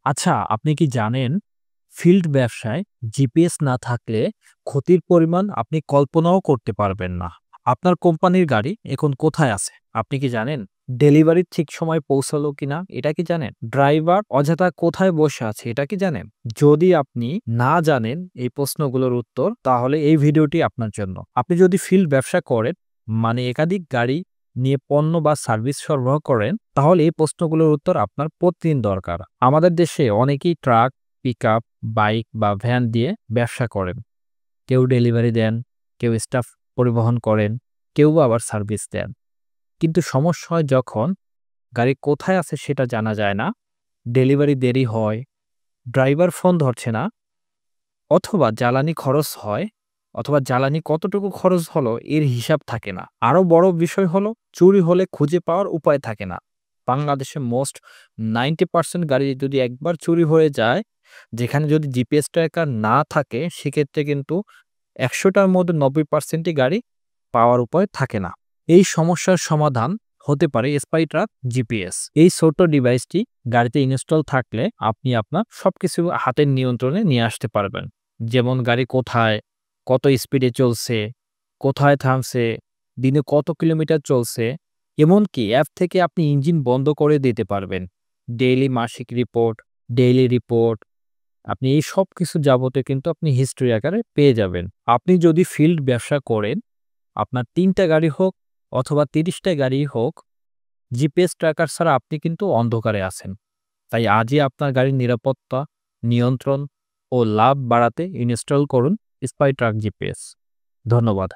আচ্ছা, আপনি কি জানেন ফিল্ড ব্যবসায় জিপিএস না থাকলে ক্ষতির পরিমাণ আপনি কল্পনাও করতে পারবেন না। আপনার কোম্পানির গাড়ি এখন কোথায় আছে? আপনি কি জানেন? ডেলিভারি ঠিক সময়ে পৌঁছালো কিনা এটা কি জানেন? ড্রাইভার অযথা কোথায় বসে আছে এটা কি জানেন? যদি আপনি না জানেন এই প্রশ্নগুলোর উত্তর তাহলে এই ভিডিওটি আপনার জন্য। আপনি যদি ফিল্ড ব্যবসা করেন মানে একাধিক গাড়ি নিয়ে পণ্য বা সার্ভিস সরবরাহ করেন তাহলে এই প্রশ্নগুলোর উত্তর আপনার প্রতিদিন দরকার। আমাদের দেশে অনেকেই ট্রাক, পিকআপ, বাইক বা ভ্যান দিয়ে ব্যবসা করেন। কেউ ডেলিভারি দেন, কেউ স্টাফ পরিবহন করেন, কেউ বা আবার সার্ভিস দেন। কিন্তু সমস্যা হয় যখন গাড়ি কোথায় আছে সেটা জানা যায় না, ডেলিভারি দেরি হয়, ড্রাইভার ফোন ধরছে না, অথবা জ্বালানি খরচ হয়, অথবা জ্বালানি কতটুকু খরচ হলো এর হিসাব থাকে না। আরো বড় বিষয় হলো চুরি হলে খুঁজে পাওয়ার উপায় থাকে না। বাংলাদেশে মোস্ট 90% গাড়ি যদি একবার চুরি হয়ে যায়, যেখানে যদি জিপিএস ট্র্যাকার না থাকে সেক্ষেত্রে কিন্তু ১০০টার মধ্যে ৯০%ই গাড়ি পাওয়ার উপায় থাকে না। এই সমস্যার সমাধান হতে পারে স্পাই ট্রাক জিপিএস। এই ছোট্ট ডিভাইসটি গাড়িতে ইনস্টল থাকলে আপনি আপনার সবকিছু হাতের নিয়ন্ত্রণে নিয়ে আসতে পারবেন। যেমন গাড়ি কোথায়, কত স্পিডে চলছে, কোথায় থামছে, দিনে কত কিলোমিটার চলছে, এমনকি অ্যাপ থেকে আপনি ইঞ্জিন বন্ধ করে দিতে পারবেন। ডেইলি মাসিক রিপোর্ট, ডেইলি রিপোর্ট আপনি এই সবকিছু যাবতীয় কিন্তু আপনি হিস্ট্রি আকারে পেয়ে যাবেন। আপনি যদি ফিল্ড ব্যবসা করেন, আপনার ৩ টা গাড়ি হোক অথবা ৩০ টা গাড়ি হোক, জিপিএস ট্র্যাকার ছাড়া আপনি কিন্তু অন্ধকারে আছেন। তাই আজই আপনার গাড়ির নিরাপত্তা, নিয়ন্ত্রণ ও লাভ বাড়াতে ইনস্টল করুন স্পাই ট্রাক জিপিএস। ধন্যবাদ।